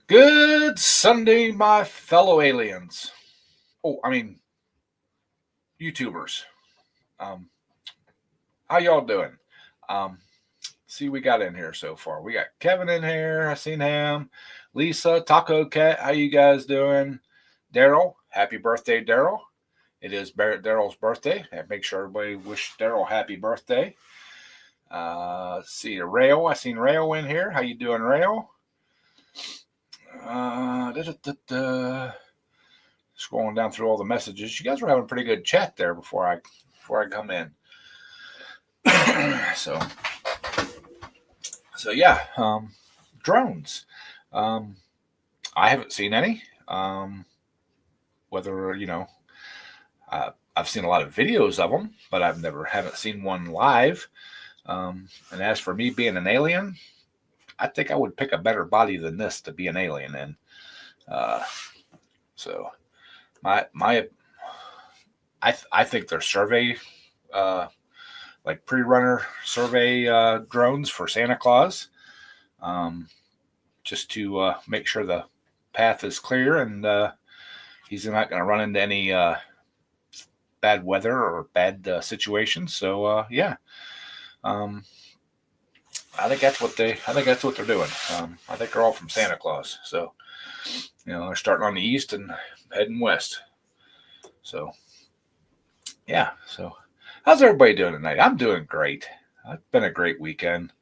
Good Sunday, my fellow aliens. Oh, I mean, YouTubers. Um, how y'all doing? Um, see, we got in here so far. We got Kevin in here. I seen him. Lisa, Taco Cat. How you guys doing? Daryl, happy birthday, Daryl. It is Daryl's birthday. Make sure everybody wish Daryl happy birthday. See Rayo. I seen Rayo in here. How you doing, Rayo? Da, da, da, da. Scrolling down through all the messages. You guys were having a pretty good chat there before I come in. so yeah, drones. Um, I haven't seen any. Whether I've seen a lot of videos of them, but haven't seen one live. And as for me being an alien, I think I would pick a better body than this to be an alien in. So I think they're survey like pre-runner survey drones for Santa Claus, just to make sure the path is clear and he's not going to run into any bad weather or bad situations. So yeah, I think that's what they're doing. I think they're all from Santa Claus. So they're starting on the east and heading west. So yeah. So how's everybody doing tonight? I'm doing great. It's been a great weekend.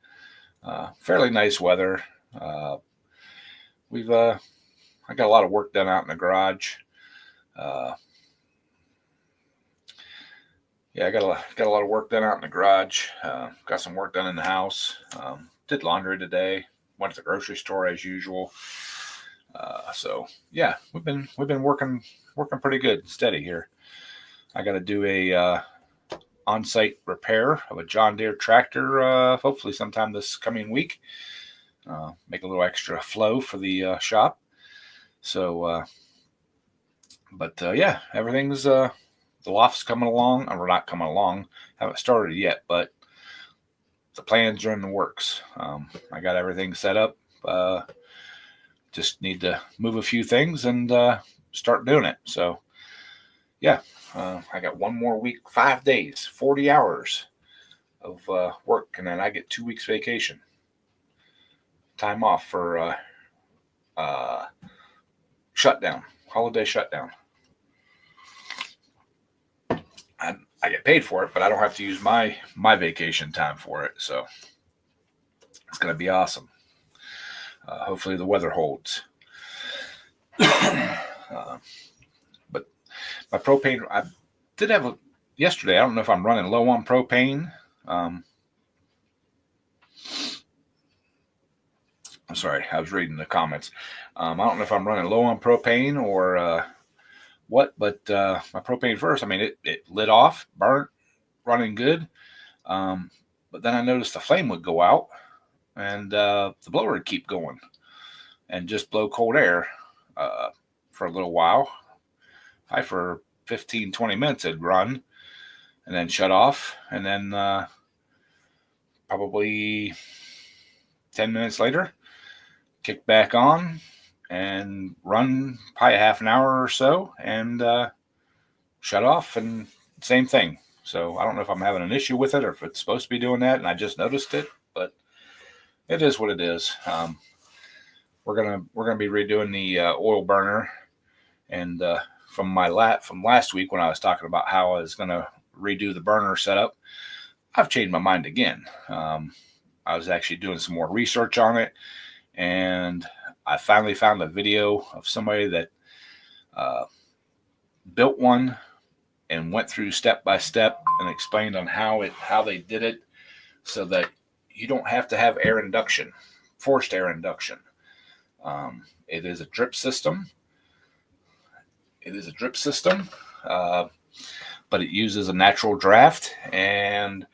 Fairly nice weather. I got a lot of work done out in the garage. Yeah, I got a lot of work done out in the garage. Got some work done in the house. Did laundry today. Went to the grocery store as usual. So yeah, we've been working pretty good, steady here. I got to do a on-site repair of a John Deere tractor. Hopefully sometime this coming week. Make a little extra flow for the shop. So, yeah, everything's the loft's coming along. Or we're not coming along. Haven't started yet, but the plans are in the works. I got everything set up. Just need to move a few things and start doing it. So, yeah, I got one more week, 5 days, 40 hours of work, and then I get 2 weeks vacation. Time off for shutdown, holiday shutdown. I get paid for it, but I don't have to use my vacation time for it. So it's going to be awesome. Hopefully the weather holds. But my propane, I did have yesterday. I don't know if I'm running low on propane. I'm sorry, I was reading the comments. I don't know if I'm running low on propane or what, but my propane first, I mean, it lit off, burnt, running good. But then I noticed the flame would go out and the blower would keep going and just blow cold air for a little while. For 15, 20 minutes it'd run and then shut off. And then probably 10 minutes later, kick back on and run probably half an hour or so and shut off, and same thing. So I don't know if I'm having an issue with it or if it's supposed to be doing that and I just noticed it, but it is what it is. We're gonna be redoing the oil burner, and from last week when I was talking about how I was gonna redo the burner setup, I've changed my mind again. I was actually doing some more research on it, and I finally found a video of somebody that built one and went through step by step and explained on how they did it, so that you don't have to have forced air induction. It is a drip system. But it uses a natural draft and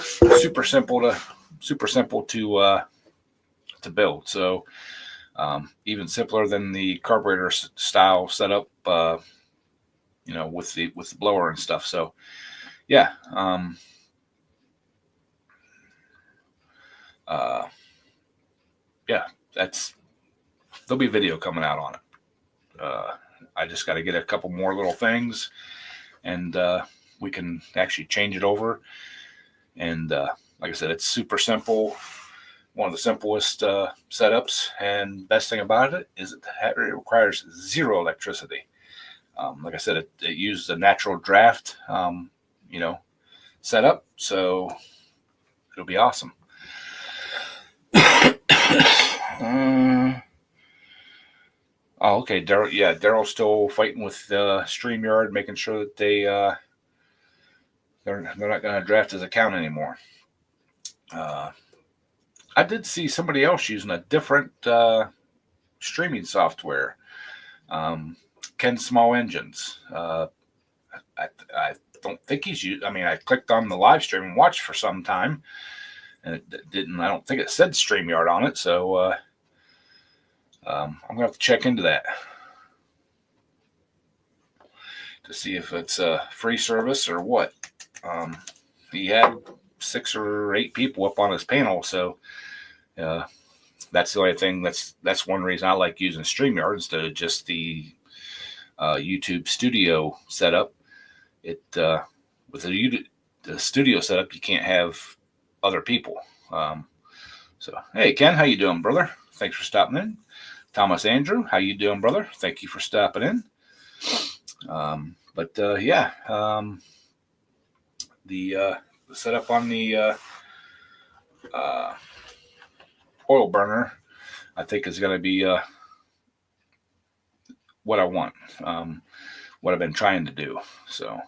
super simple to build. So even simpler than the carburetor style setup, with the blower and stuff. So yeah, yeah, there'll be video coming out on it. I just got to get a couple more little things, and we can actually change it over. And like I said, it's super simple. One of the simplest setups, and best thing about it is it requires zero electricity. Like I said, it uses a natural draft, setup, so it'll be awesome. Oh, okay, Daryl. Yeah, Daryl's still fighting with StreamYard, making sure that they're not going to draft his account anymore. I did see somebody else using a different streaming software, Ken Small Engines. I don't think he's used. I mean, I clicked on the live stream and watched for some time, and it didn't. I don't think it said StreamYard on it, so I'm gonna have to check into that to see if it's a free service or what. He had 6 or 8 people up on his panel, so that's the only thing. That's one reason I like using StreamYard instead of just the YouTube Studio setup. It with the Studio setup, you can't have other people. So hey, Ken, how you doing, brother? Thanks for stopping in. Thomas Andrew, how you doing, brother? Thank you for stopping in. The setup on the oil burner, I think, is going to be what I want, what I've been trying to do. So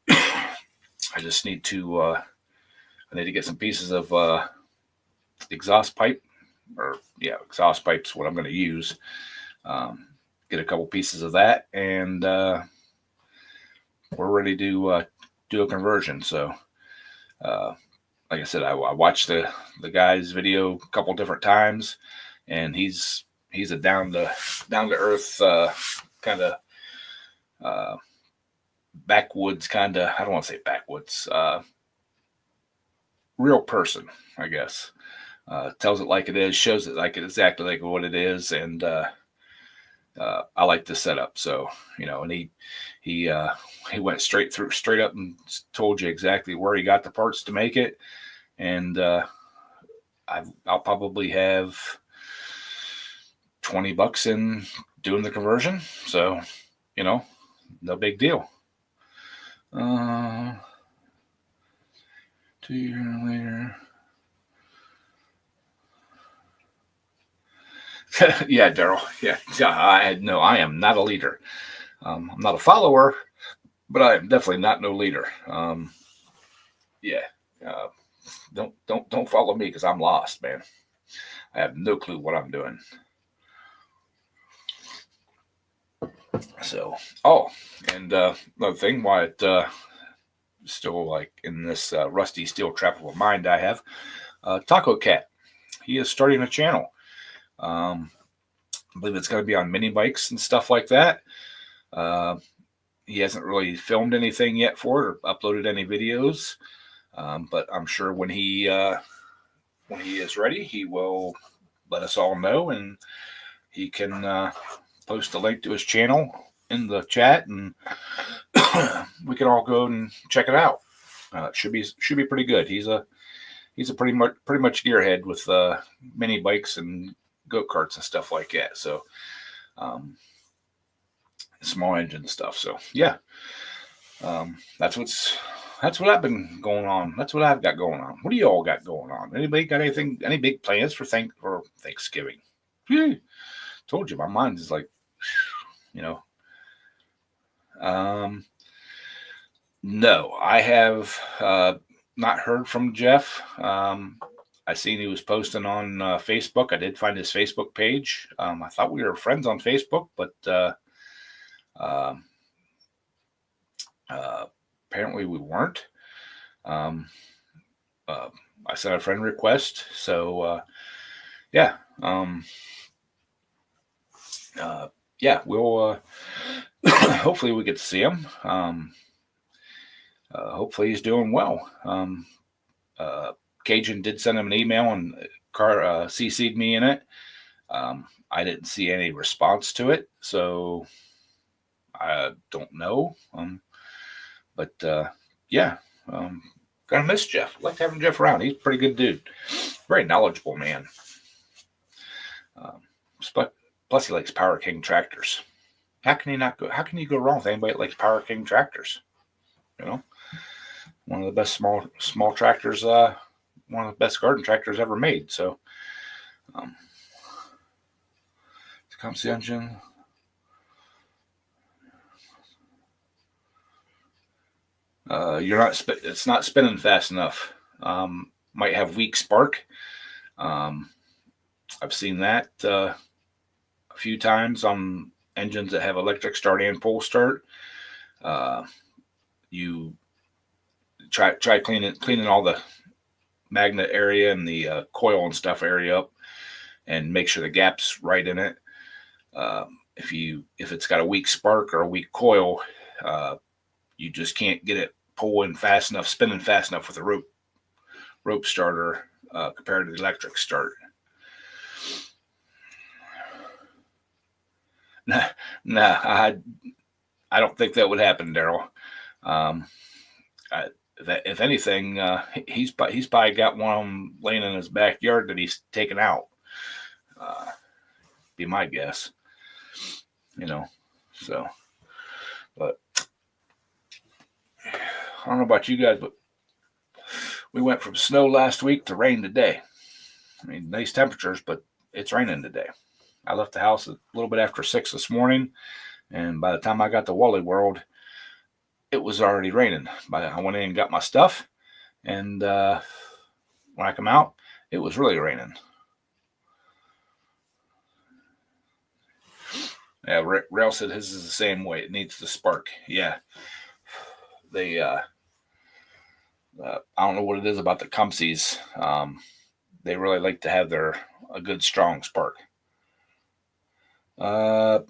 I just need to get some pieces of exhaust pipe, exhaust pipe's what I'm going to use. Get a couple pieces of that, and we're ready to do a conversion. So like I said, I watched the guy's video a couple different times, and he's a down to earth kind of backwoods kind of. I don't want to say backwoods. Real person, I guess. Tells it like it is, shows it like exactly like what it is, and I like the setup. So and he went straight up and told you exactly where he got the parts to make it, and I'll probably have $20 in doing the conversion. So no big deal. 2 years later. Yeah, Daryl. Yeah, I am not a leader. I'm not a follower, but I am definitely not no leader. Don't follow me because I'm lost, man. I have no clue what I'm doing. So, and another thing, why it still like in this rusty steel trap of a mind I have, Taco Cat. He is starting a channel. I believe it's going to be on mini bikes and stuff like that. He hasn't really filmed anything yet for it or uploaded any videos, but I'm sure when he is ready, he will let us all know, and he can post a link to his channel in the chat, and we can all go and check it out. It should be pretty good. He's a pretty much gearhead with mini bikes and go-karts and stuff like that. So small engine stuff. So yeah, that's what I've been going on. That's what I've got going on. What do you all got going on? Anybody got anything? Any big plans for Thanksgiving? Told you, my mind is like, no, I have not heard from Jeff. I seen he was posting on Facebook. I did find his Facebook page. I thought we were friends on Facebook, but apparently we weren't. I sent a friend request, so we'll hopefully we get to see him. Hopefully he's doing well. Cajun did send him an email and CC'd me in it. I didn't see any response to it, so I don't know. But yeah, gonna miss Jeff. Like having Jeff around. He's a pretty good dude. Very knowledgeable man. Plus, he likes Power King tractors. How can you go wrong with anybody that likes Power King tractors? You know, one of the best small tractors. One of the best garden tractors ever made. So, Tecumseh engine. It's not spinning fast enough. Might have weak spark. I've seen that a few times on engines that have electric start and pull start. You try cleaning all the magnet area and the coil and stuff area up, and make sure the gap's right in it. If it's got a weak spark or a weak coil, you just can't get it spinning fast enough with a rope starter compared to the electric start. Nah, I don't think that would happen, Daryl. If anything, he's probably got one of them laying in his backyard that he's taken out. Be my guess. So, but I don't know about you guys, but we went from snow last week to rain today. I mean, nice temperatures, but it's raining today. I left the house a little bit after 6 this morning, and by the time I got to Wally World, it was already raining. I went in and got my stuff, and when I come out, it was really raining. Yeah, Rail said his is the same way. It needs the spark. Yeah. They, I don't know what it is about the Tecumsehs. They really like to have a good, strong spark. I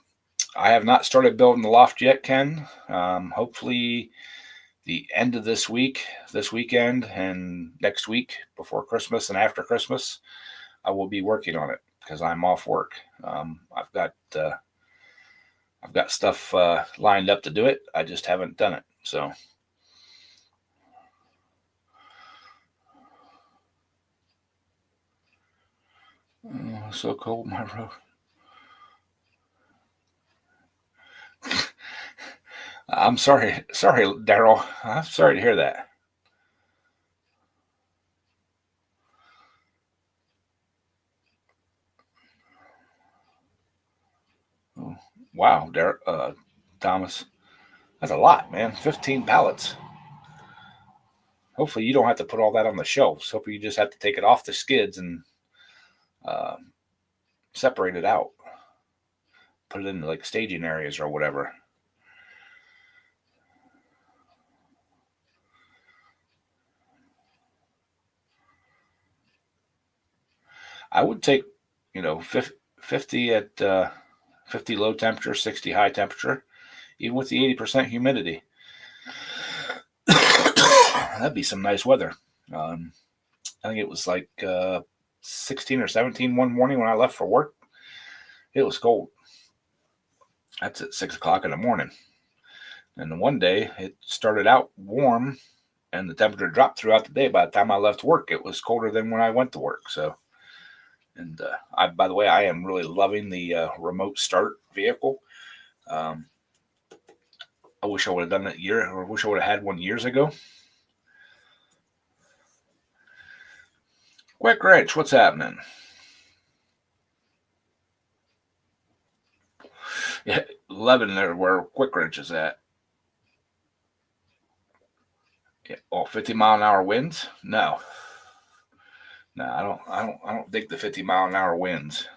have not started building the loft yet, Ken. Hopefully the end of this weekend, and next week before Christmas and after Christmas, I will be working on it because I'm off work. I've got stuff lined up to do it. I just haven't done it. So. Oh, so cold, my road. I'm sorry, Daryl. I'm sorry to hear that. Oh, wow, Thomas, that's a lot, man. 15 pallets. Hopefully, you don't have to put all that on the shelves. Hopefully, you just have to take it off the skids and separate it out. Put it in like staging areas or whatever. I would take, 50 at 50 low temperature, 60 high temperature, even with the 80% humidity. That'd be some nice weather. I think it was like 16 or 17 one morning when I left for work. It was cold. That's at 6 o'clock in the morning. And then one day it started out warm and the temperature dropped throughout the day. By the time I left work, it was colder than when I went to work. So, and by the way, I am really loving the remote start vehicle. I wish I would have done that I wish I would have had one years ago. Quick Rich, what's happening? Yeah, 11 there where Quick Rich is at. Yeah, 50-mile-an-hour winds? No, I don't dig the 50-mile-an-hour winds.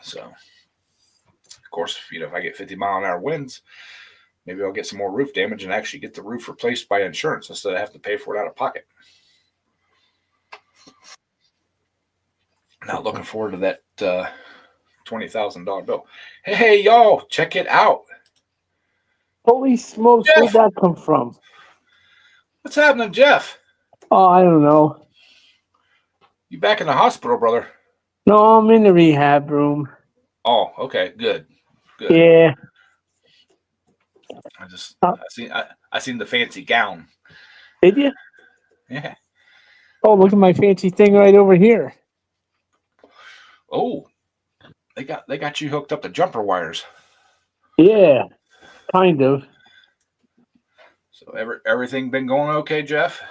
So, of course, if I get 50-mile-an-hour winds, maybe I'll get some more roof damage and actually get the roof replaced by insurance instead of having to pay for it out of pocket. Not looking forward to that $20,000 bill. Hey, y'all, check it out. Holy smokes, Jeff. Where'd that come from? What's happening, Jeff? Oh, I don't know. You back in the hospital, brother? No, I'm in the rehab room. Oh, okay, good, good. Yeah. Uh, I seen the fancy gown. did you? Yeah. Oh, look at my fancy thing right over here. Oh, they got you hooked up to jumper wires. Yeah, kind of. So everything been going okay, Jeff?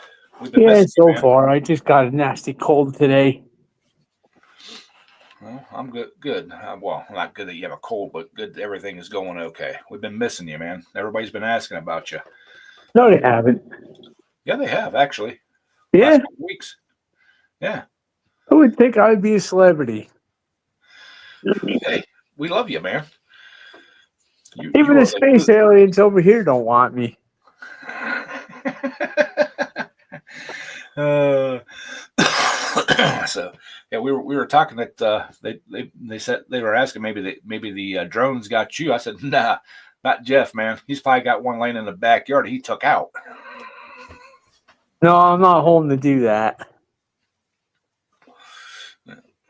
We've been Yeah, missing you, so man. far. I just got a nasty cold today. Well, I'm good. Good. Well, not good that you have a cold, but good that everything is going okay. We've been missing you, man. Everybody's been asking about you. No, they haven't. Yeah, they have actually. Yeah, Last couple weeks. Yeah. who would think I'd be a celebrity? Hey, we love you, man. You Even the are like space aliens over here don't want me. uh, so yeah, we were talking that they said they were asking maybe the drones got you. I said nah, not Jeff, man. He's probably got one laying in the backyard he took out. No, I'm not home to do that.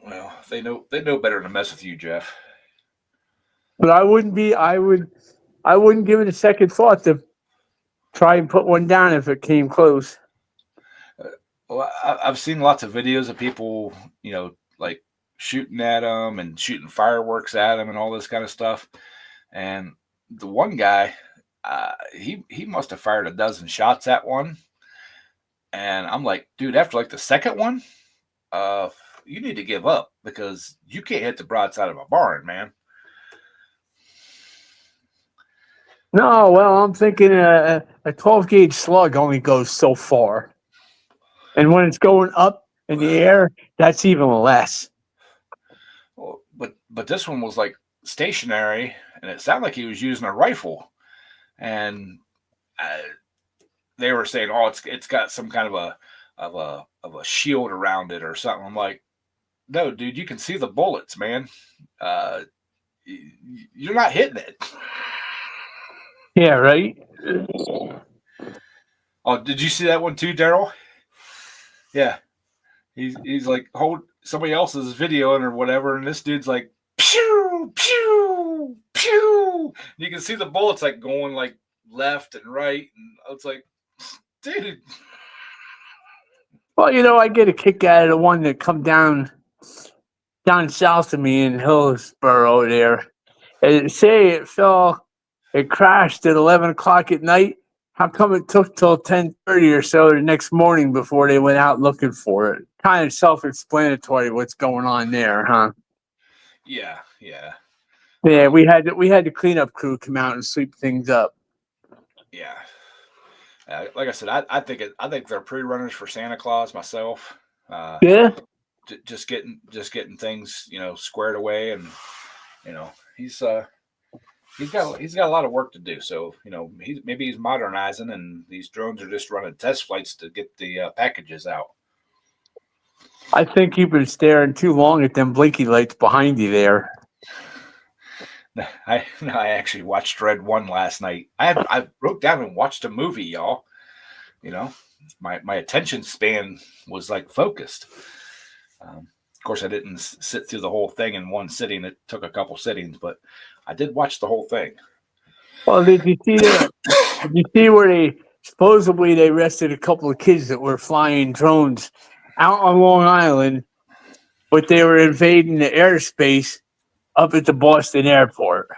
Well, they know better than to mess with you, Jeff. But I wouldn't be. I wouldn't give it a second thought to try and put one down if it came close. Well, I've seen lots of videos of people, like shooting at them and shooting fireworks at them and all this kind of stuff. And the one guy, he must have fired a dozen shots at one. And I'm like, dude, after like the second one, you need to give up because you can't hit the broadside of a barn, man. No, well, I'm thinking a 12 gauge slug only goes so far, and when it's going up in the air, that's even less. Well, but this one was like stationary, and it sounded like he was using a rifle. And they were saying, "Oh, it's got some kind of a shield around it or something." I'm like, "No, dude, you can see the bullets, man. Uh, you're not hitting it." Yeah, right. Oh, did you see that one too, Daryl? Yeah, he's like hold somebody else's video or whatever, and this dude's like pew pew pew. And you can see the bullets like going like left and right, and it's like, dude. Well, I get a kick out of the one that come down south of me in Hillsboro there. And say it crashed at 11 o'clock at night. How come it took till 10:30 or so the next morning before they went out looking for it? Kind of self-explanatory what's going on there, huh? Yeah, yeah. Yeah, we had the cleanup crew come out and sweep things up. Yeah. Like I said, I think they're pre-runners for Santa Claus myself. Yeah. Just getting things squared away, and he's he's got a lot of work to do. So he's modernizing, and these drones are just running test flights to get the packages out. I think you've been staring too long at them blinky lights behind you there. I actually watched Red One last night. I wrote down and watched a movie, y'all. My attention span was like focused. Of course, I didn't sit through the whole thing in one sitting. It took a couple sittings, but I did watch the whole thing. Well, did you see that? Did you see where they supposedly arrested a couple of kids that were flying drones out on Long Island, but they were invading the airspace up at the Boston airport?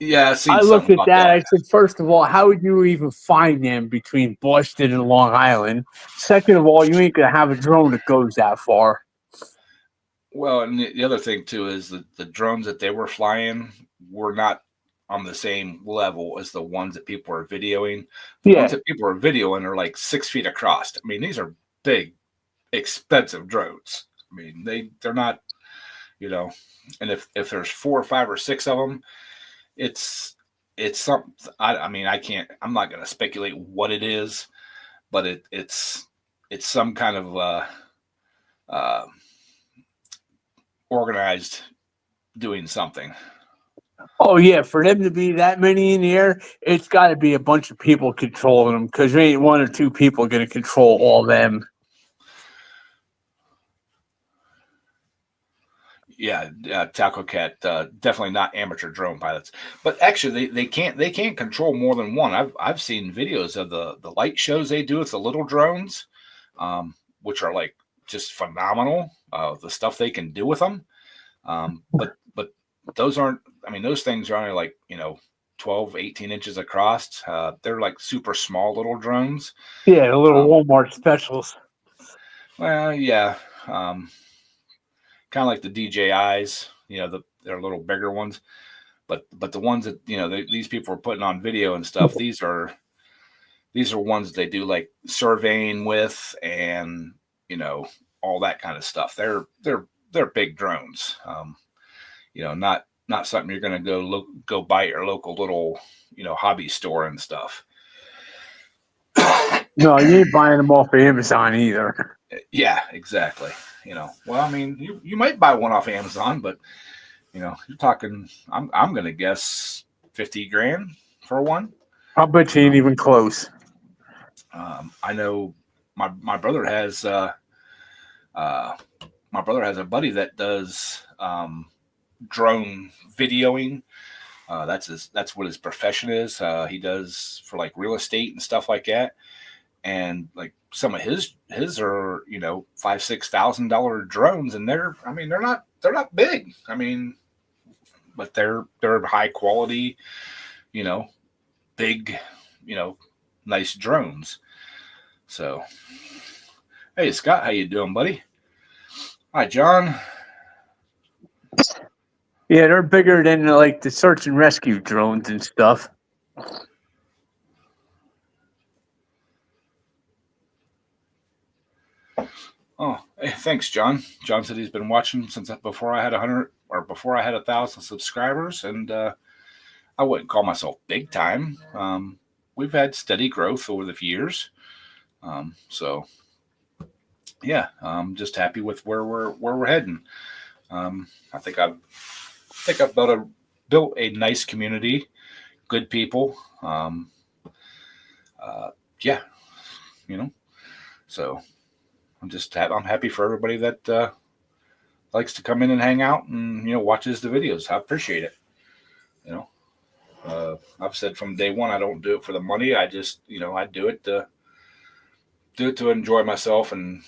Yeah, I looked at that. I said, first of all, how would you even find them between Boston and Long Island? Second of all, you ain't gonna have a drone that goes that far. Well, and the other thing too is that the drones that they were flying were not on the same level as the ones that people are videoing. The ones that people are videoing are like 6 feet across. I mean, these are big, expensive drones. I mean, they're not, and if there's 4 or 5 or 6 of them, it's something. I mean, I'm not going to speculate what it is, but it's some kind of organized doing something. Oh yeah, for them to be that many in the air, it's got to be a bunch of people controlling them because there ain't 1 or 2 people going to control all them. Yeah, Taco Cat, definitely not amateur drone pilots, but actually they can't control more than one. I've seen videos of the light shows they do with the little drones, which are like just phenomenal. The stuff they can do with them, but those aren't. I mean, those things are only like 12, 18 inches across. They're like super small little drones. Yeah, the little Um, Walmart specials. well, yeah, um, kind of like the DJIs. They're little bigger ones. But the ones that these people are putting on video and stuff, these are ones that they do like surveying with, and all that kind of stuff. They're big drones. Not something you're going to go buy at your local little hobby store and stuff. No, you ain't buying them off of Amazon either. Yeah, exactly. Well, I mean, you might buy one off Amazon, but you're talking. I'm going to guess 50 grand for one. I bet you ain't even close. I know my brother has uh, my brother has a buddy that does drone videoing. That's what his profession is. He does for like real estate and stuff like that. And like some of his are $5,000-6,000 drones, and they're not big. I mean, but they're high quality, you know, big, nice drones. So, hey Scott, how you doing, buddy? Hi, John. Yeah, they're bigger than like the search and rescue drones and stuff. Oh, hey, thanks, John. John said he's been watching since before I had 100 or before I had 1,000 subscribers, and I wouldn't call myself big time. We've had steady growth over the years, so yeah, I'm just happy with where we're heading. I think I've built a nice community, good people. Yeah, you know. So I'm happy for everybody that likes to come in and hang out and watches the videos. I appreciate it. You know, I've said from day one I don't do it for the money. I just I do it to enjoy myself and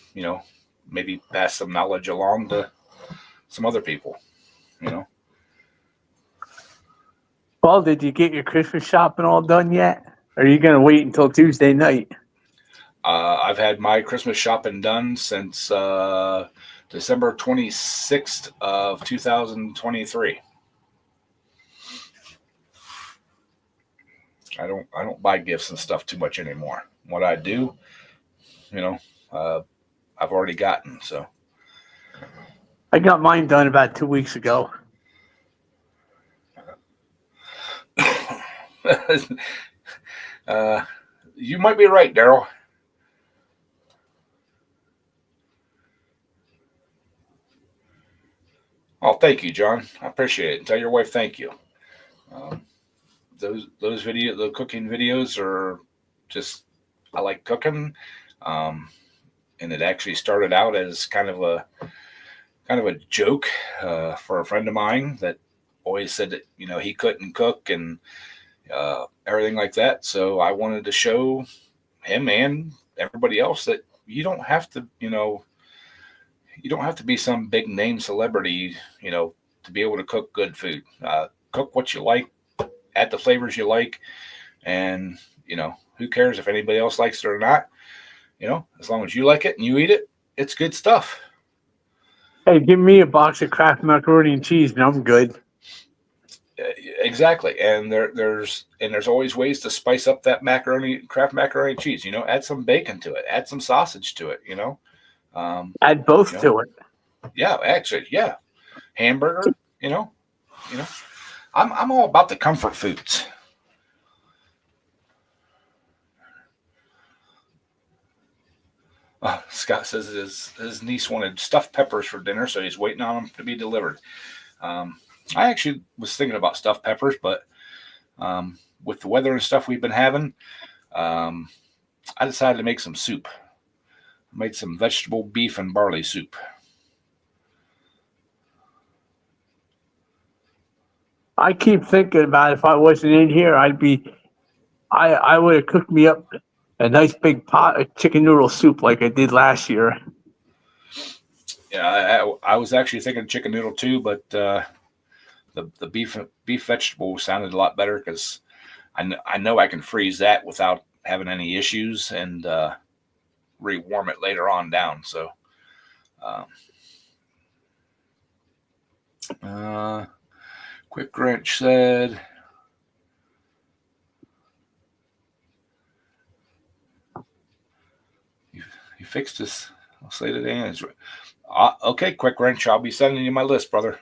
maybe pass some knowledge along to some other people. You know. Well, did you get your Christmas shopping all done yet? Or are you gonna wait until Tuesday night? I've had my Christmas shopping done since December 26th of 2023. I don't buy gifts and stuff too much anymore. What I do, you know, uh, I've already gotten. So I got mine done about 2 weeks ago. uh, you might be right, Daryl. Oh, thank you, John. I appreciate it. Tell your wife thank you. Um, the cooking videos are just I like cooking, um, and it actually started out as kind of a joke for a friend of mine that always said that he couldn't cook and everything like that. So I wanted to show him and everybody else that you don't have to be some big name celebrity, to be able to cook good food. Cook what you like, add the flavors you like, and who cares if anybody else likes it or not. As long as you like it and you eat it, it's good stuff. Hey, give me a box of Kraft macaroni and cheese, and I'm good. Exactly, and there's always ways to spice up that Kraft macaroni and cheese. Add some bacon to it, add some sausage to it. Um, Add you both know, to it. yeah, actually, yeah, hamburger. You know, I'm all about the comfort foods. Scott says his niece wanted stuffed peppers for dinner, so he's waiting on them to be delivered. Um, I actually was thinking about stuffed peppers, but with the weather and stuff we've been having, um, I decided to make some soup. I made some vegetable beef and barley soup. I keep thinking about if I wasn't in here, I would have cooked me up a nice big pot of chicken noodle soup like I did last year. Yeah, I was actually thinking chicken noodle too, but the beef vegetable sounded a lot better because I know I can freeze that without having any issues and rewarm it later on down. So, um, uh, Quick Wrench said, "You fixed this. I'll say today." Okay, Quick Wrench. I'll be sending you my list, brother.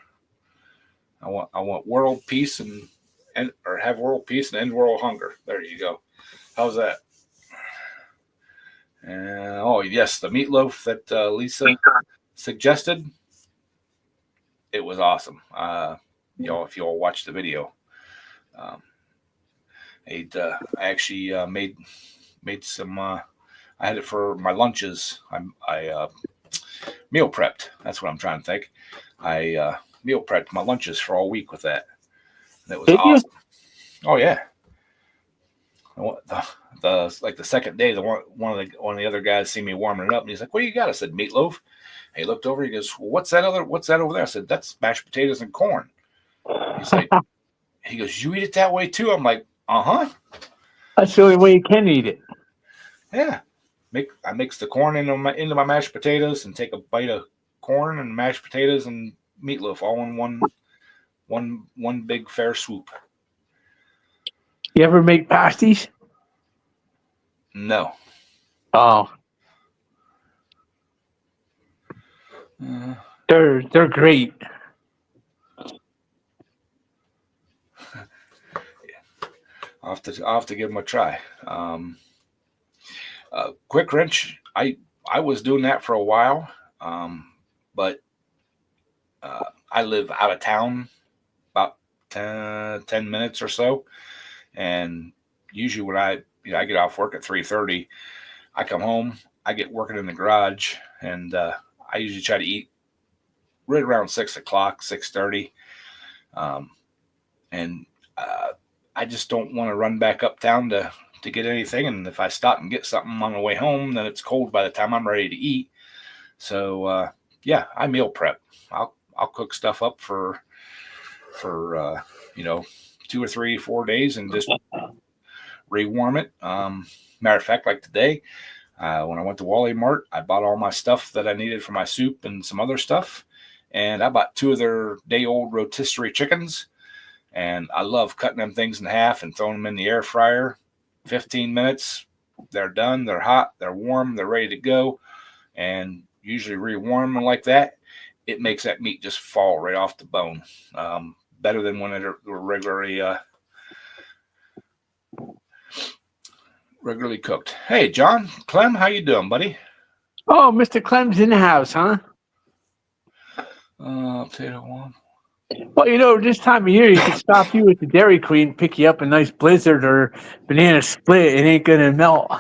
I want world peace and or have world peace and end world hunger. There you go. How's that? Oh yes, the meatloaf that Lisa suggested. It was awesome. If you all watched the video, um, I actually made some. I had it for my lunches. I meal prepped. That's what I'm trying to think. I meal prepped my lunches for all week with that. That was Did you? awesome. Oh yeah. The second day, one of the other guys see me warming it up, and he's like, "What do you got?" I said, "Meatloaf." And he looked over. He goes, well, "What's that over there?" I said, "That's mashed potatoes and corn." He's like, he goes, "You eat it that way too?" I'm like, "Uh huh." That's the only way you can eat it. Yeah. I mix the corn into my mashed potatoes and take a bite of corn and mashed potatoes and meatloaf all in one big fair swoop. You ever make pasties? No. Oh, Uh, they're great. I'll have to give them a try. Quick Wrench, I was doing that for a while, but I live out of town about 10 minutes or so, and usually when I get off work at 3:30, I come home, I get working in the garage, and I usually try to eat right around 6 o'clock, 6:30, um, and I just don't want to run back uptown to get anything. And if I stop and get something on the way home, then it's cold by the time I'm ready to eat. So yeah, I meal prep. I'll cook stuff up for 2 or 3, 4 days and just rewarm it. Matter of fact, like today, when I went to Wally Mart, I bought all my stuff that I needed for my soup and some other stuff, and I bought 2 of their day-old rotisserie chickens. And I love cutting them things in half and throwing them in the air fryer. 15 minutes, they're done. They're hot. They're warm. They're ready to go. And usually rewarm them like that, it makes that meat just fall right off the bone. Better than when they're regularly cooked. Hey, John, Clem, how you doing, buddy? Oh, Mr. Clem's in the house, huh? Potato one. Well, this time of year, you could stop you at the Dairy Queen, pick you up a nice Blizzard or banana split. It ain't gonna melt.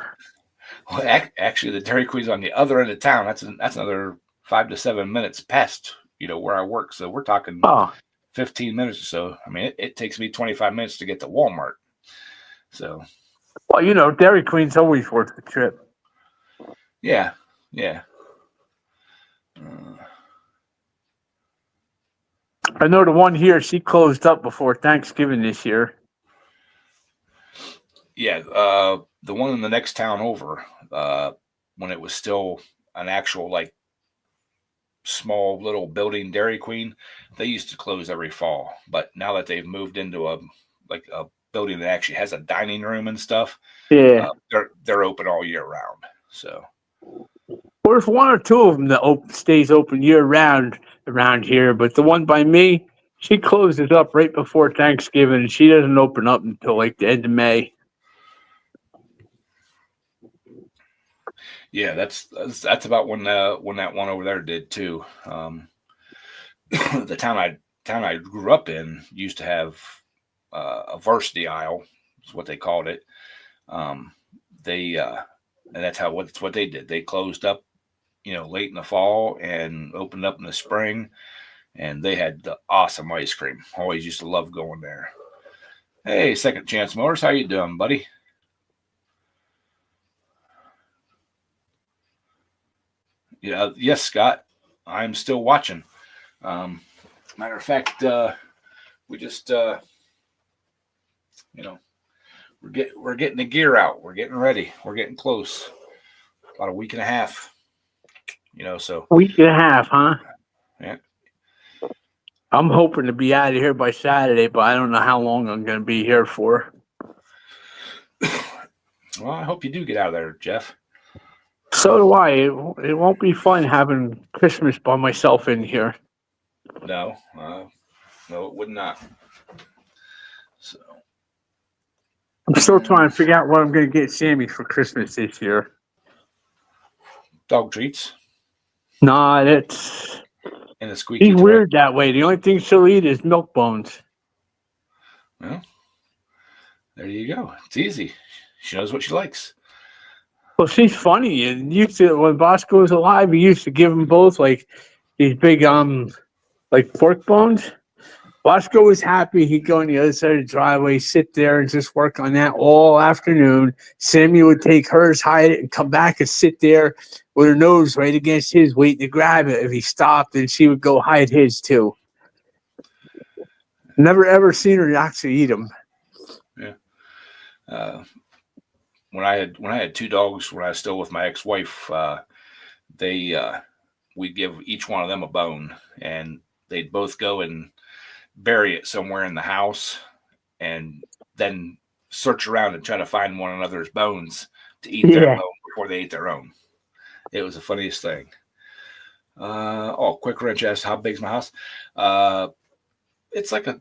Well, actually, the Dairy Queen's on the other end of town. That's another 5 to 7 minutes past where I work. So we're talking Oh, 15 minutes or so. I mean, it takes me 25 minutes to get to Walmart. So well, Dairy Queen's always worth the trip. yeah, yeah. Uh, I know the one here, she closed up before Thanksgiving this year. yeah, the one in the next town over, when it was still an actual like small little building Dairy Queen, they used to close every fall. But now that they've moved into a building that actually has a dining room and stuff, Yeah. they're open all year round. So There's one or two of them that stays open year round around here, but the one by me, she closes up right before Thanksgiving, and she doesn't open up until like the end of May. yeah, that's about when that one over there did too. The town I grew up in used to have a varsity aisle, is what they called it. Um, they and that's what they did. They closed up, late in the fall and opened up in the spring. and they had the awesome ice cream. Always used to love going there. Hey, Second Chance Motors, how you doing, buddy? Yeah, yes, Scott. I'm still watching. Matter of fact, we just you know we're getting the gear out. We're getting ready. We're getting close. About a week and a half. So Week and a half, huh? yeah. I'm hoping to be out of here by Saturday, but I don't know how long I'm going to be here for. Well, I hope you do get out of there, Jeff. So do I. It won't be fun having Christmas by myself in here. No, no, it would not. So I'm still trying to figure out what I'm going to get Sammy for Christmas this year. dog treats Nah, that's and a squeaky he's toy. weird that way. The only thing she'll eat is milk bones. Well, there you go. It's easy. She knows what she likes. Well, she's funny. And used to when Bosco was alive, he used to give them both like these big like pork bones. Bosco was happy. He'd go on the other side of the driveway, sit there, and just work on that all afternoon. Sammy would take hers, hide it, and come back and sit there with her nose right against his, waiting to grab it. If he stopped, and she would go hide his too. Never ever seen her actually eat them. Yeah. When I had two dogs when I was still with my ex-wife, we'd give each one of them a bone, and they'd both go and bury it somewhere in the house, and then search around and try to find one another's bones to eat their bone before they ate their own. It was the funniest thing. Quick Wrench asked, how big's my house? It's like a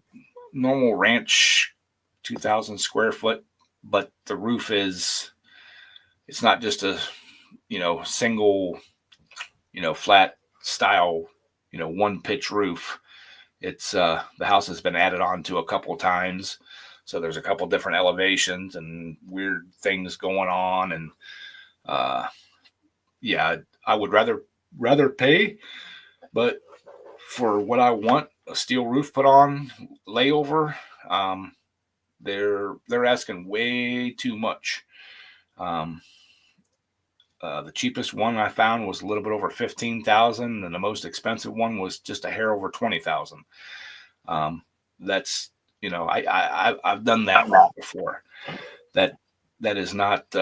normal ranch, 2,000 square foot, but the roof it's not just a, single, flat style, one pitch roof. It's the house has been added on to a couple times. So there's a couple different elevations and weird things going on. And I would rather pay, but for what I want, a steel roof put on, layover, they're asking way too much. The cheapest one I found was a little bit over 15,000, and the most expensive one was just a hair over 20,000. That's I've done that before. That is not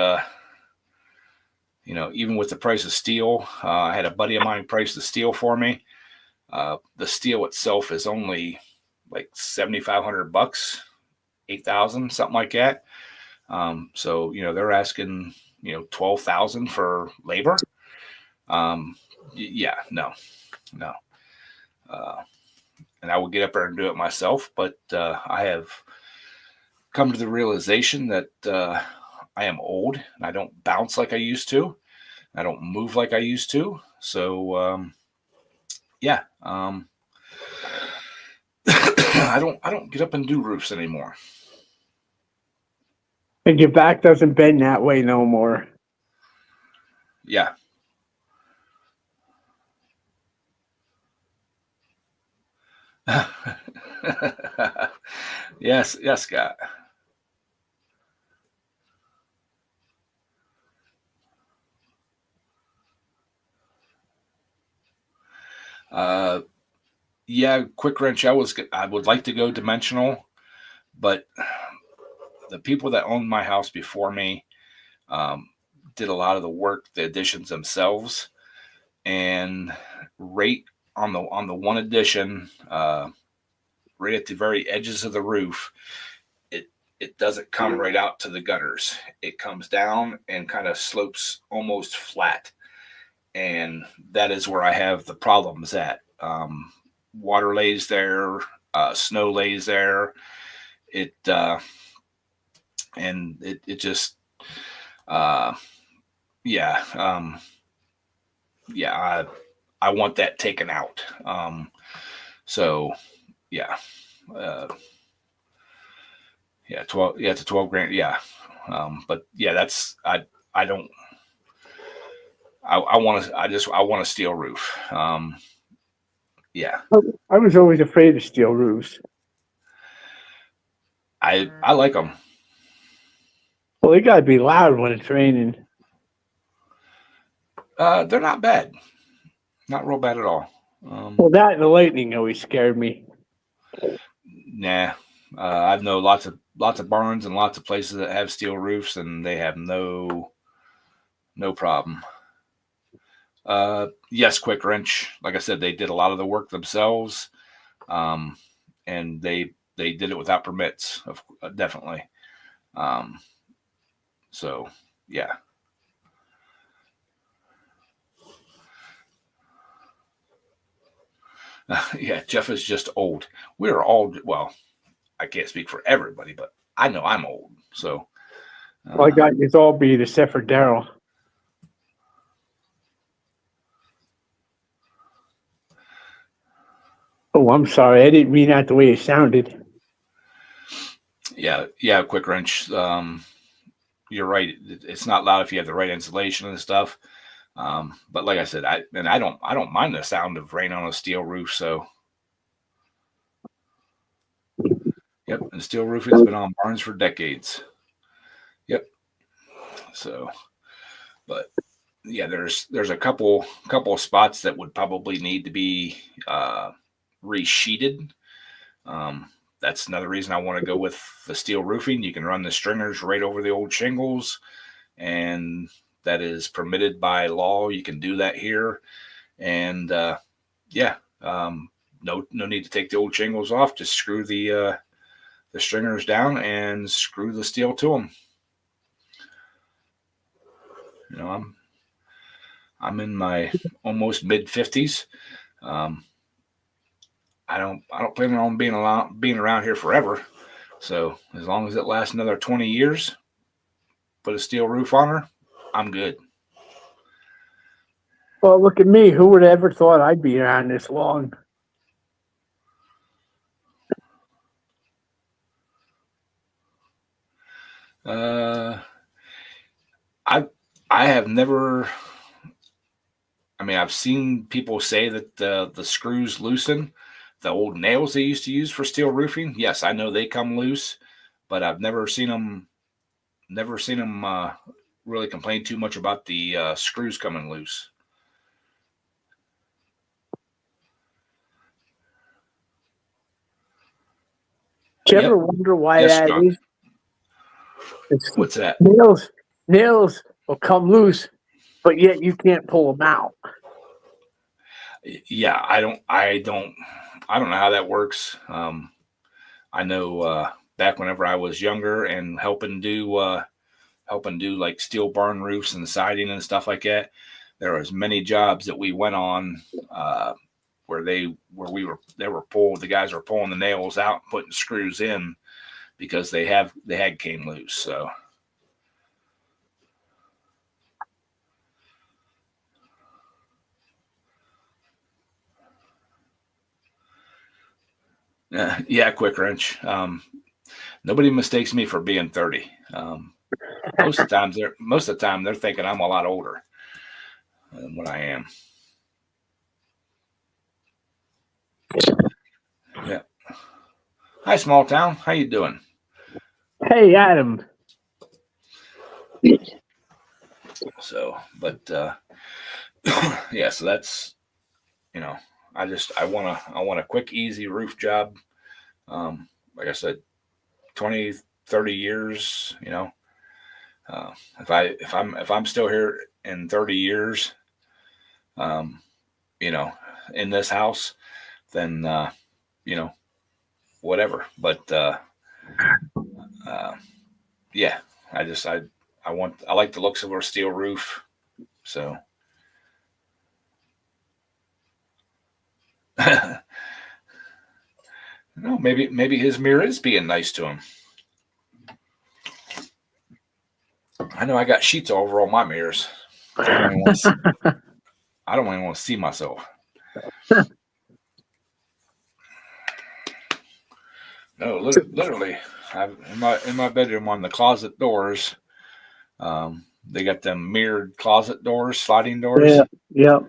even with the price of steel. I had a buddy of mine price the steel for me. The steel itself is only like $7,500, 8,000, something like that. So they're asking 12,000 for labor. No. And I would get up there and do it myself, but I have come to the realization that I am old and I don't bounce like I used to. I don't move like I used to. So I don't get up and do roofs anymore. And your back doesn't bend that way no more. Yeah. Yes, Scott. Quick Wrench. I would like to go dimensional, but the people that owned my house before me did a lot of the work, the additions themselves, and right on the one addition, right at the very edges of the roof, it doesn't come right out to the gutters. It comes down and kind of slopes almost flat, and that is where I have the problems at. Water lays there, snow lays there. It just I want that taken out. So yeah, 12. Yeah, it's a 12 grand. Yeah, but yeah, that's I don't. I want to. I want a steel roof. Yeah, I was always afraid of steel roofs. I like them. Well, they gotta be loud when it's raining. They're not bad. Not real bad at all. Well, that and the lightning always scared me. Nah. I know lots of barns and lots of places that have steel roofs, and they have no problem. Yes, Quick Wrench. Like I said, they did a lot of the work themselves, and they did it without permits. Definitely. So yeah. Yeah, Jeff is just old. We're all, well, I can't speak for everybody, but I know I'm old. So, Well, I got you all beat except for Daryl. Oh, I'm sorry. I didn't mean that the way it sounded. yeah, Quick Wrench. You're right. It's not loud if you have the right insulation and stuff. But like I said, I don't mind the sound of rain on a steel roof. So, yep, and steel roofing's been on barns for decades. Yep. So, but yeah, there's a couple of spots that would probably need to be resheeted. That's another reason I want to go with the steel roofing. You can run the stringers right over the old shingles, and that is permitted by law. You can do that here, and yeah, no need to take the old shingles off. Just screw the stringers down and screw the steel to them. You know, I'm in my almost mid-50s. I don't plan on being around here forever. So as long as it lasts another 20 years, put a steel roof on her, I'm good. Well, look at me. Who would have ever thought I'd be around this long? I I have never. I mean, I've seen people say that the screws loosen. The old nails they used to use for steel roofing, yes, I know they come loose, but I've never seen them really complain too much about the screws coming loose. Do you Yep. ever wonder why Yes, that John. is? It's What's that? nails will come loose, but yet you can't pull them out. Yeah, I don't know how that works. I know back whenever I was younger and helping do like steel barn roofs and siding and stuff like that, there was many jobs that we went on where the guys were pulling the nails out and putting screws in because they had came loose. So yeah, Quick Wrench. Nobody mistakes me for being 30. Most of the time they're thinking I'm a lot older than what I am. Yeah. Hi, small town. How you doing? Hey, Adam. So, but yeah. So that's you know, I want a quick, easy roof job. Like I said, 20, 30 years. You know, if I'm still here in 30 years, um, you know, in this house, then you know, whatever. But uh, yeah, I like the looks of our steel roof. So no, maybe his mirror is being nice to him. I know I got sheets all over all my mirrors. I don't even want to see myself. No, literally, in my bedroom on the closet doors. They got them mirrored closet doors, sliding Yeah, doors. yeah.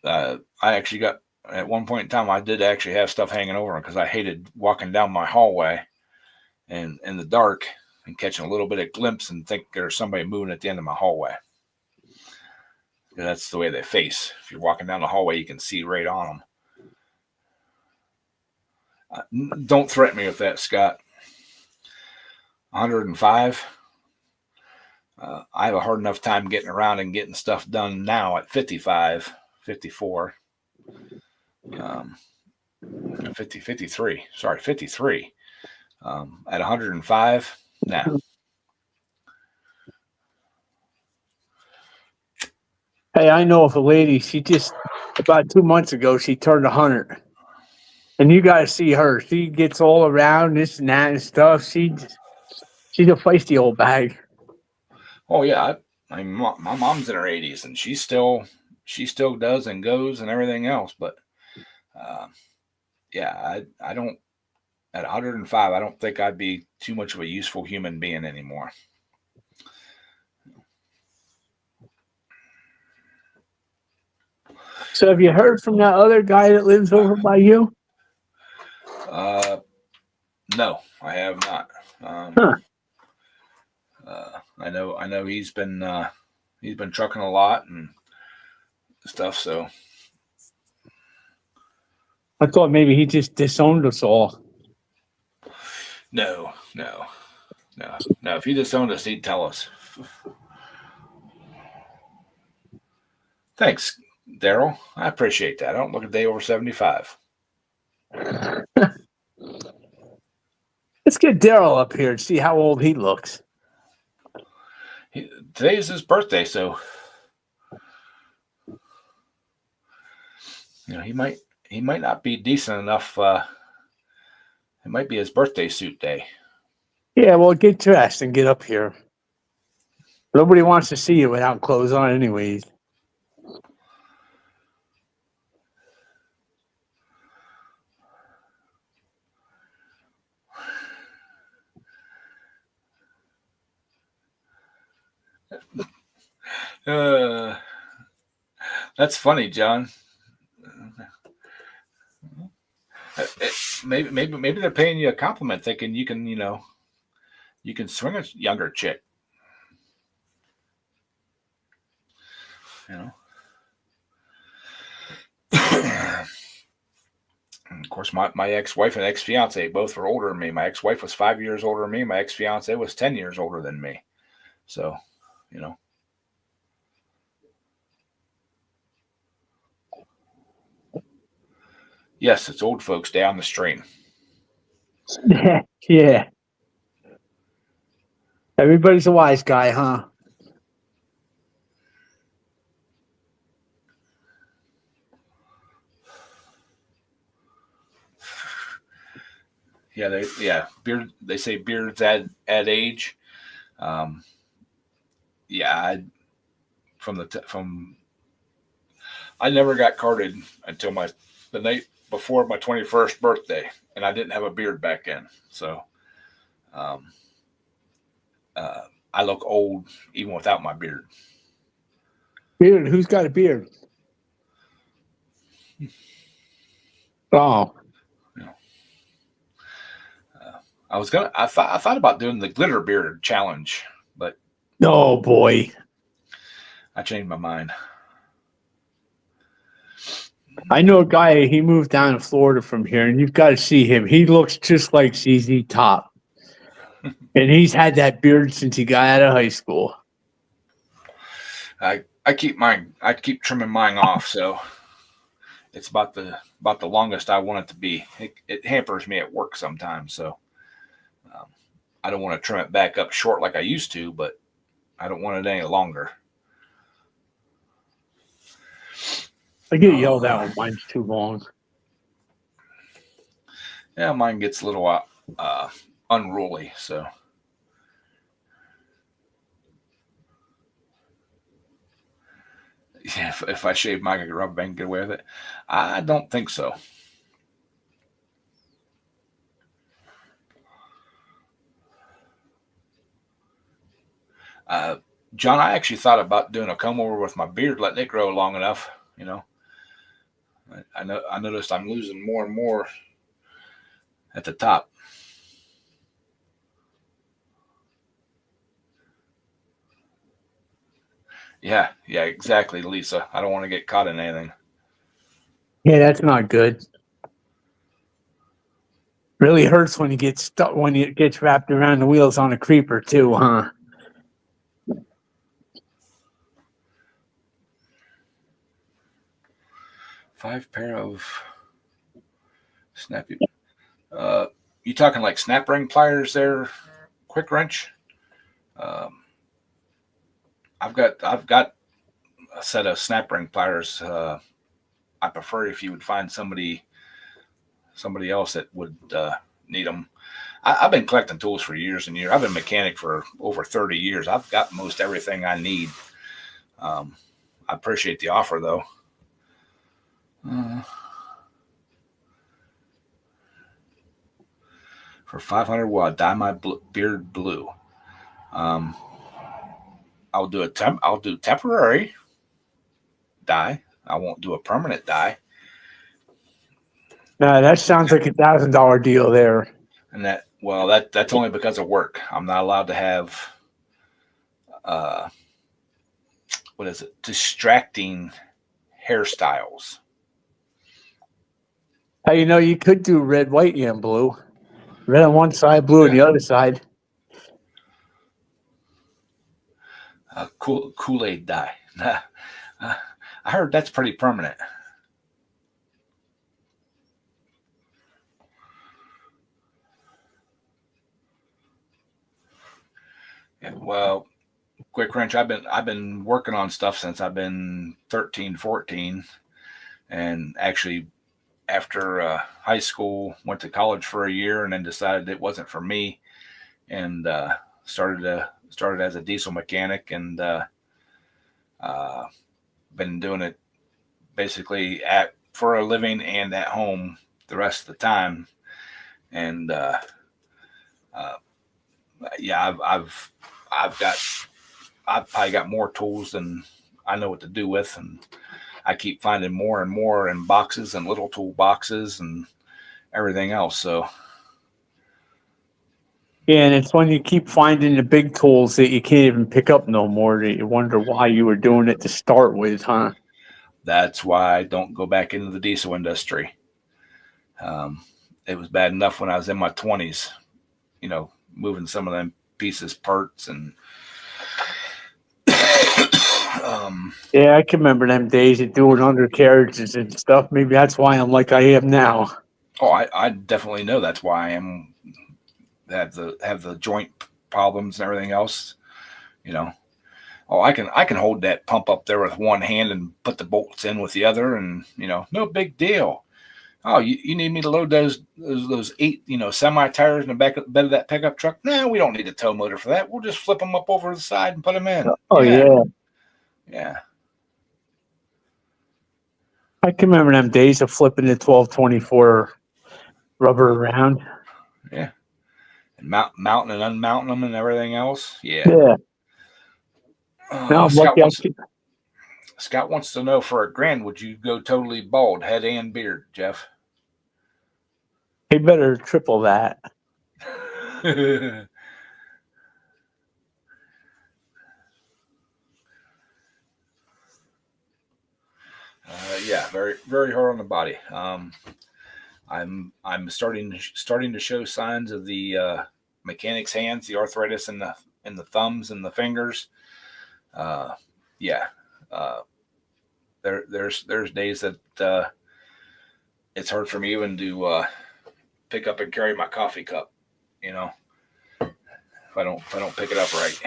Uh, I actually got at one point in time I did actually have stuff hanging over because I hated walking down my hallway and in the dark and catching a little bit of glimpse and think there's somebody moving at the end of my hallway. That's the way they face. If you're walking down the hallway, you can see right on them. Don't threaten me with that, Scott. 105. I have a hard enough time getting around and getting stuff done now at 55, 54, 50, 53. Sorry, 53. At 105, nah. Hey, I know of a lady. She just about 2 months ago she turned 100, and you got to see her. She gets all around this and that and stuff. She's a feisty old bag. Oh yeah, my mom's in her 80s and she still does and goes and everything else. But uh, yeah, I don't at 105. I don't think I'd be too much of a useful human being anymore. So have you heard from that other guy that lives over by you? No, I have not. Huh. I know he's been trucking a lot and stuff. So I thought maybe he just disowned us all. no. If he disowned us, he'd tell us. Thanks, Daryl. I appreciate that. I don't look a day over 75. Let's get Daryl up here and see how old he looks. Today is his birthday, so he might not be decent enough. It might be his birthday suit day. Yeah, well, get dressed and get up here. Nobody wants to see you without clothes on, anyways. That's funny, John. Maybe they're paying you a compliment, thinking you can swing a younger chick. And of course, my ex-wife and ex-fiance both were older than me. My ex-wife was 5 years older than me. My ex-fiance was 10 years older than me. So, yes, it's old folks down the stream. Yeah. Everybody's a wise guy, huh? Beard. They say beards add age. Yeah, I never got carded until the night before my 21st birthday, and I didn't have a beard back then. So, I look old even without my beard. Beard? Who's got a beard? Oh. I thought about doing the glitter beard challenge, but Oh boy. I changed my mind. I know a guy, he moved down to Florida from here, and you've got to see him. He looks just like ZZ Top. And he's had that beard since he got out of high school. I keep trimming mine off, so it's about the longest I want it to be. It hampers me at work sometimes, so I don't want to trim it back up short like I used to, but I don't want it any longer. I get yelled at when mine's too long. Yeah, mine gets a little unruly, so. Yeah, if I shave mine, I could rubber band and get away with it. I don't think so. John, I actually thought about doing a comb over with my beard, letting it grow long enough, I noticed I'm losing more and more at the top. Yeah, yeah, exactly, Lisa. I don't want to get caught in anything. Yeah, that's not good. Really hurts when you get stuck when it gets wrapped around the wheels on a creeper too, huh? 5 pair of snappy. Uh, you talking like snap ring pliers there, quick wrench? Um, I've got a set of snap ring pliers. I prefer if you would find somebody else that would need them. I've been collecting tools for years and years. I've been a mechanic for over 30 years. I've got most everything I need. I appreciate the offer though. Uh, for 500, will I dye my beard blue? Um, I'll do temporary dye. I won't do a permanent dye. That sounds like $1,000 deal there. And that's only because of work. I'm not allowed to have uh, what is it? Distracting hairstyles. How you could do red, white, and blue. Red on one side, blue on the other side. Kool-Aid dye. I heard that's pretty permanent. Yeah, well, quick wrench. I've been working on stuff since I've been 13, 14, and actually after high school, went to college for a year, and then decided it wasn't for me, and started as a diesel mechanic, and uh, been doing it basically at for a living and at home the rest of the time. And uh, yeah, I've probably got more tools than I know what to do with, and I keep finding more and more in boxes and little tool boxes and everything else. So Yeah, and it's when you keep finding the big tools that you can't even pick up no more that you wonder why you were doing it to start with, huh? that's why I don't go back into the diesel industry. Um, it was bad enough when I was in my 20s, moving some of them pieces, parts, and um, Yeah, I can remember them days of doing undercarriages and stuff. Maybe that's why I'm like I am now. oh, I definitely know that's why I am have the joint problems and everything else. You know, oh, I can hold that pump up there with one hand and put the bolts in with the other, and no big deal. Oh, you need me to load those eight semi tires in the bed of that pickup truck? No, we don't need a tow motor for that. We'll just flip them up over the side and put them in. Oh Yeah, yeah, yeah, I can remember them days of flipping the 1224 rubber around. yeah. And mounting and unmounting them and everything else. Yeah. Yeah. Now I'm Scott lucky. wants Scott wants to know, for $1,000, would you go totally bald, head and beard, Jeff? He better triple that. Yeah, very very hard on the body. I'm starting to show signs of the mechanic's hands, the arthritis in the thumbs and the fingers. Uh, yeah, uh, there's days that it's hard for me even to pick up and carry my coffee cup. You know, if I don't pick it up right.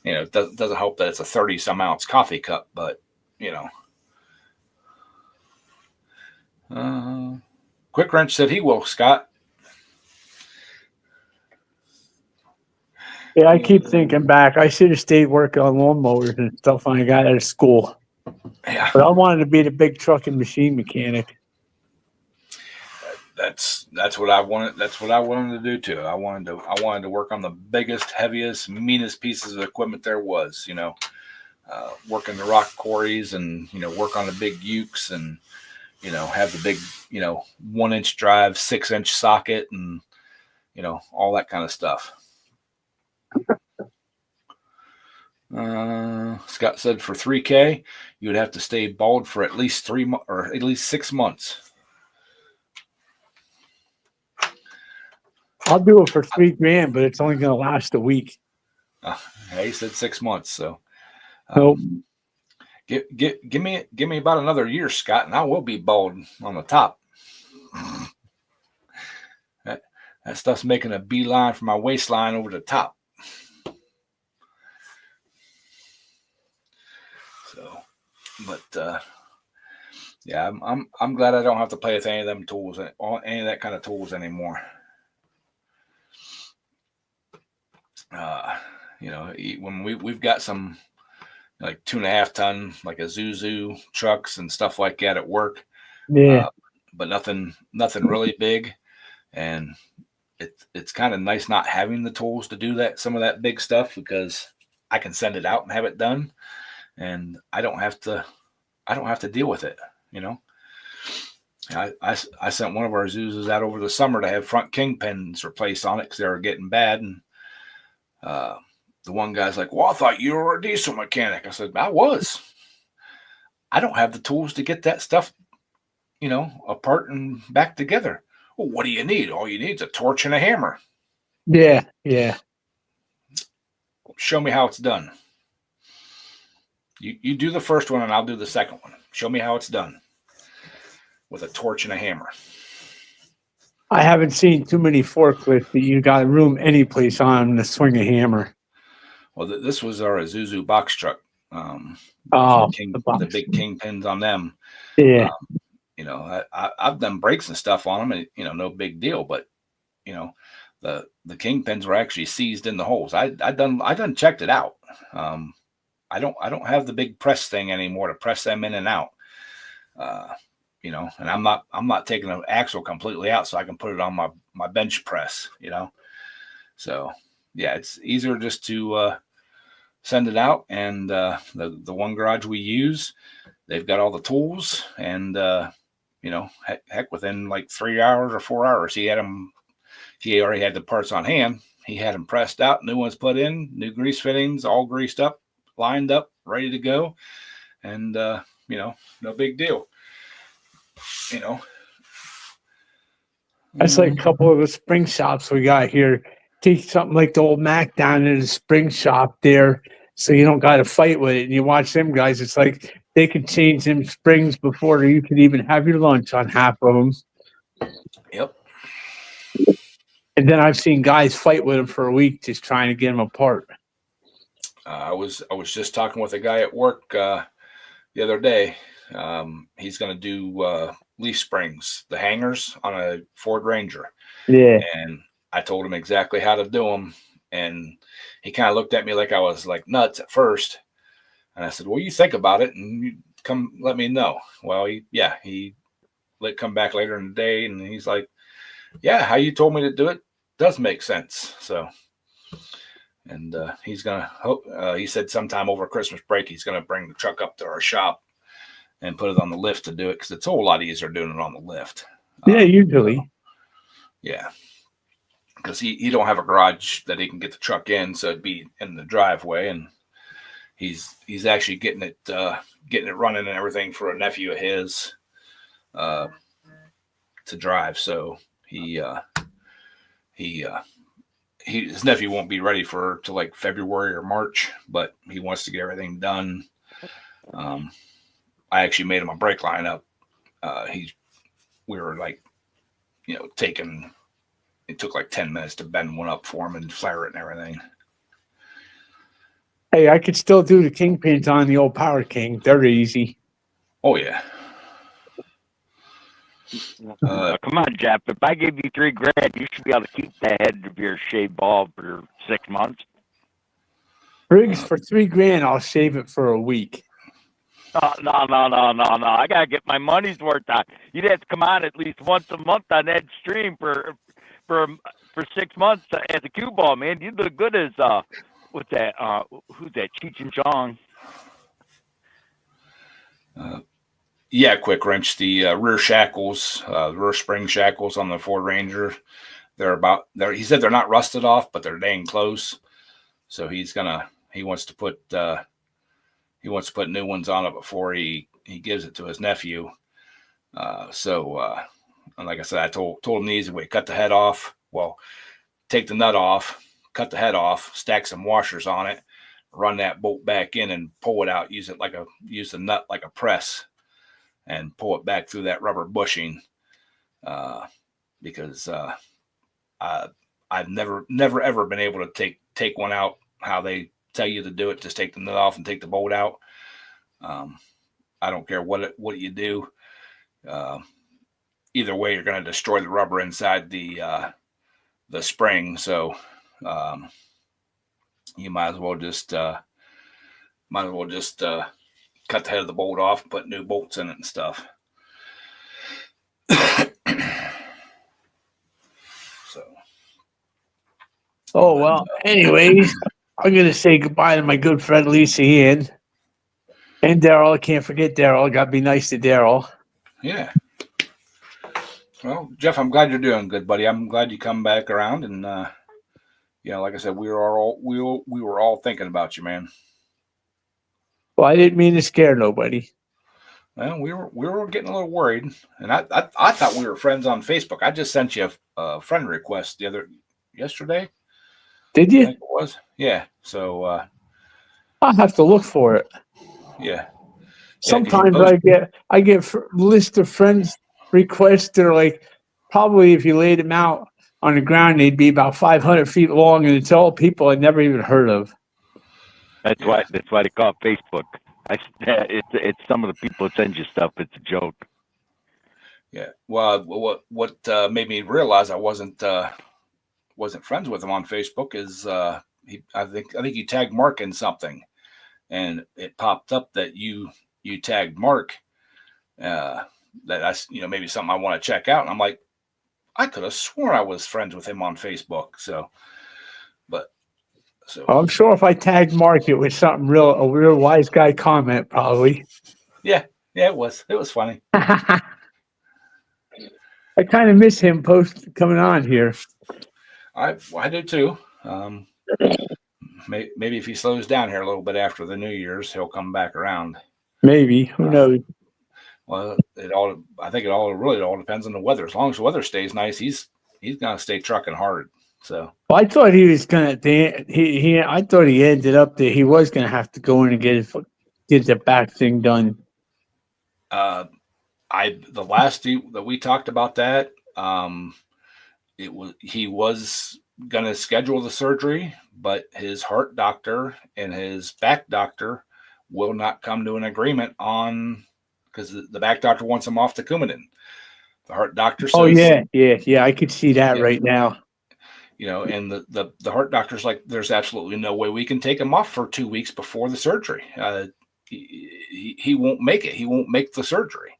It doesn't help that it's a 30 some ounce coffee cup, but you know. Quick Wrench said he will, Scott. Yeah, I keep thinking back. I should have stayed working on lawnmowers and stuff when I got out of school. Yeah, But I wanted to be the big truck and machine mechanic. that's what I wanted. That's what I wanted to do too. I wanted to work on the biggest, heaviest, meanest pieces of equipment there was. Work in the rock quarries and work on the big ukes and have the big, 1-inch drive, 6-inch socket, and all that kind of stuff. Scott said for 3K, you would have to stay bald for at least 3 months or at least 6 months. I'll do it for $3,000, but it's only going to last a week. He said 6 months, so Nope. give me about another year, Scott, and I will be bald on the top. That stuff's making a beeline from my waistline over the top. So, but yeah, I'm glad I don't have to play with any of them tools, any of that kind of tools anymore. When we've got some like 2.5 ton, like a Zuzu trucks and stuff like that at work. Yeah. But nothing really big. And it's kind of nice not having the tools to do some of that big stuff, because I can send it out and have it done, and I don't have to deal with it. I sent one of our Zuzus out over the summer to have front kingpins replaced on it because they were getting bad, and the one guy's like, "Well, I thought you were a diesel mechanic." I said, "I was. I don't have the tools to get that stuff, apart and back together." "Well, what do you need?" "All you need is a torch and a hammer." Yeah. "Show me how it's done." You do the first one and I'll do the second one. Show me how it's done with a torch and a hammer. I haven't seen too many forklifts that you got room any place on them to swing a hammer. Well, this was our Isuzu box truck. The big kingpins on them. Yeah. I've done brakes and stuff on them, and no big deal. But the kingpins were actually seized in the holes. I done checked it out. I don't have the big press thing anymore to press them in and out. And I'm not taking the axle completely out so I can put it on my bench press. So yeah, it's easier just to send it out. And the one garage we use, they've got all the tools, and heck, within like 3 hours or 4 hours, he already had the parts on hand. He had them pressed out, new ones put in, new grease fittings, all greased up, lined up, ready to go. And no big deal. That's like a couple of the spring shops we got here. Take something like the old Mac down to the spring shop there, so you don't got to fight with it. And you watch them guys, it's like they could change them springs before you could even have your lunch on half of them. Yep. And then I've seen guys fight with them for a week just trying to get them apart. I was just talking with a guy at work the other day. He's going to do leaf springs, the hangers on a Ford Ranger. Yeah. And I told him exactly how to do them. And he kind of looked at me like I was like nuts at first. And I said, "Well, you think about it and you come let me know." Well, he come back later in the day, and he's like, "Yeah, how you told me to do it does make sense." So, and he's going to, he said sometime over Christmas break, he's going to bring the truck up to our shop and put it on the lift to do it, because it's a whole lot easier doing it on the lift. Yeah, usually. Yeah. Because he don't have a garage that he can get the truck in, so it'd be in the driveway, and he's actually getting it running and everything for a nephew of his to drive. So his nephew won't be ready till like February or March, but he wants to get everything done. I actually made him a brake line up. We were like, taking. It took like 10 minutes to bend one up for him and flare it and everything. Hey, I could still do the kingpins on the old Power King. They're easy. Oh, yeah. Come on, Jeff. If I gave you $3,000, you should be able to keep the head of your shaved bald for 6 months. Briggs, for $3,000, I'll shave it for a week. No. I gotta get my money's worth out. You'd have to come on at least once a month on that stream for 6 months as a cue ball, man. You look good as what's that? Who's that? Cheech and Chong. Yeah, quick wrench. The rear shackles, rear spring shackles on the Ford Ranger. He said they're not rusted off, but they're dang close. So he wants to put new ones on it before he gives it to his nephew. And like I said, I told him the easy way: cut the head off. Well, take the nut off, cut the head off, stack some washers on it, run that bolt back in, and pull it out. Use the nut like a press, and pull it back through that rubber bushing. Because I've never ever been able to take one out how they tell you to do it. Just take the nut off and take the bolt out. I don't care what you do. Either way, you're going to destroy the rubber inside the spring. So you might as well just cut the head of the bolt off and put new bolts in it and stuff. So. Oh, well, anyways, I'm going to say goodbye to my good friend Lisa Ian and Daryl. I can't forget Daryl. I got to be nice to Daryl. Yeah. Well, Jeff, I'm glad you're doing good, buddy. I'm glad you come back around, and like I said, we were all thinking about you, man. Well, I didn't mean to scare nobody. Well, we were getting a little worried, and I thought we were friends on Facebook. I just sent you a friend request yesterday. Did I you? think it was. Yeah. So I'll have to look for it. yeah. Sometimes I get list of friends requests that are like, probably if you laid them out on the ground, they'd be about 500 feet long, and it's all people I'd never even heard of. That's why they call it Facebook. It's some of the people that send you stuff. It's a joke. Yeah. Well, what made me realize I wasn't friends with him on Facebook is I think you tagged Mark in something, and it popped up that you tagged Mark. That maybe something I want to check out, and I'm like, I could have sworn I was friends with him on Facebook. So I'm sure if I tagged Mark, it was something a real wise guy comment, probably. Yeah, it was funny. I kind of miss him coming on here. I do too. Maybe if he slows down here a little bit after the New Year's, he'll come back around. Maybe. Who knows? Well, I think it all depends on the weather. As long as the weather stays nice, he's gonna stay trucking hard. So. Well, I thought he was gonna. I thought he ended up that he was gonna have to go in and get the back thing done. The last that we talked about that, he was gonna schedule the surgery, but his heart doctor and his back doctor will not come to an agreement on. Because the back doctor wants him off the Coumadin. The heart doctor says, "Oh yeah, I could see that right now." And the heart doctor's like, "There's absolutely no way we can take him off for 2 weeks before the surgery. He won't make it. He won't make the surgery."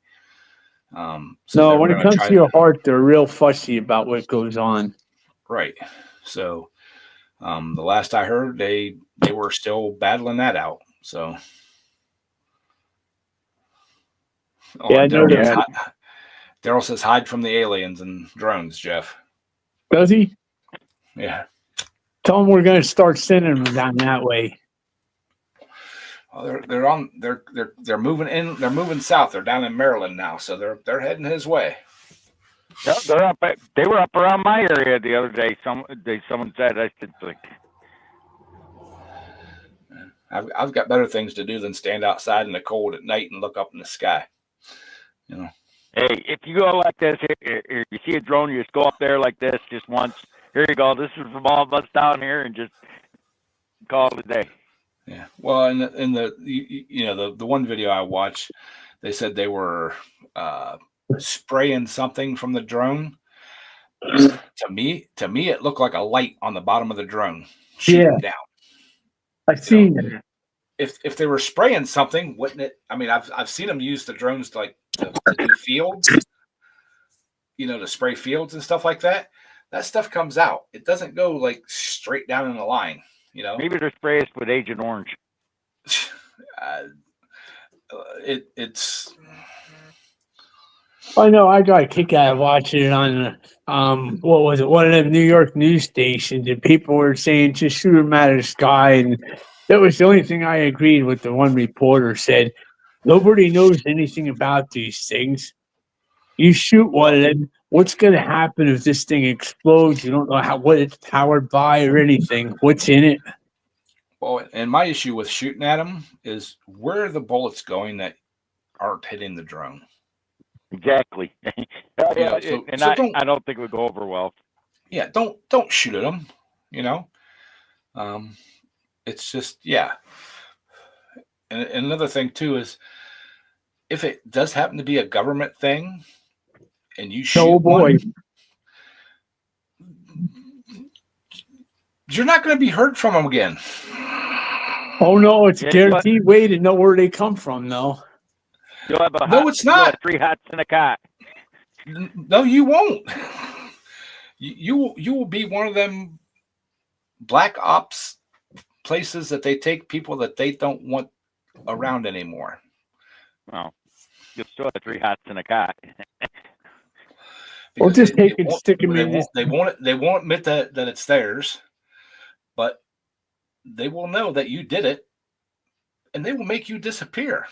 No, when it comes to your heart, they're real fussy about what goes on. Right. So, the last I heard, they were still battling that out. So. Yeah, Daryl says hide from the aliens and drones, Jeff. Does he? Yeah. Tell him we're going to start sending them down that way. Well, they're moving in. They're moving south. They're down in Maryland now, so they're heading his way. Yeah, they were up around my area the other day. Someone said, I said, like, I've got better things to do than stand outside in the cold at night and look up in the sky. Hey, if you go like this, you see a drone, you just go up there like this just once. Here you go. This is from all of us down here, and just call it a day. Yeah. Well, in the one video I watched, they said they were spraying something from the drone. To me, it looked like a light on the bottom of the drone shooting down. I've seen it. If they were spraying something, wouldn't it? I mean, I've seen them use the drones to do fields, to spray fields and stuff like that. That stuff comes out. It doesn't go like straight down in a line. Maybe they're spraying with Agent Orange. It's I know I got a kick out of watching it on what was it, one of them New York news stations, and people were saying just shoot them out of the sky, and that was the only thing I agreed with. The one reporter said nobody knows anything about these things. You shoot one of them, what's going to happen if this thing explodes? You don't know what it's powered by or anything. What's in it? Well, and my issue with shooting at them is where are the bullets going that aren't hitting the drone? Exactly. You know, so I don't think it would go over well. Yeah, don't shoot at them. You know, it's just And another thing too is if it does happen to be a government thing, and you shoot Oh boy. one, you're not going to be heard from them again. Oh no, it's a Yeah, guaranteed way to know where they come from, though. You'll have It's not. You'll have 3 hots and a cot. No, you won't. You will be one of them black ops places that they take people that they don't want around anymore. Well, you'll still have 3 hots and a cot. Or just take They it, stick them in. They won't admit that it's theirs, but they will know that you did it, and they will make you disappear.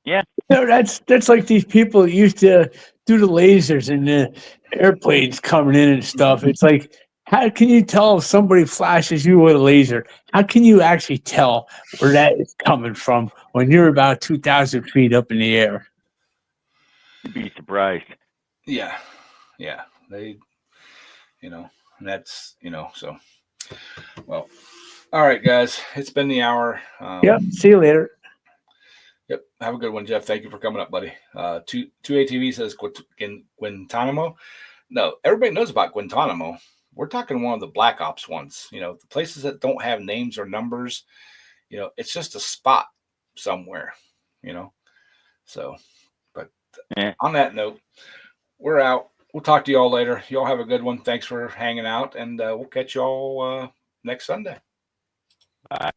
Yeah. No, that's like these people that used to do the lasers and the airplanes coming in and stuff. It's like, how can you tell if somebody flashes you with a laser? How can you actually tell where that is coming from when you're about 2,000 feet up in the air? You'd be surprised. Yeah. They, that's, so. Well, all right, guys. It's been the hour. Yep. See you later. Yep. Have a good one, Jeff. Thank you for coming up, buddy. 2ATV says Guantanamo. No, everybody knows about Guantanamo. We're talking one of the black ops ones. The places that don't have names or numbers. It's just a spot somewhere. So, but on that note, we're out. We'll talk to you all later. Y'all have a good one. Thanks for hanging out, and we'll catch y'all next Sunday. Bye.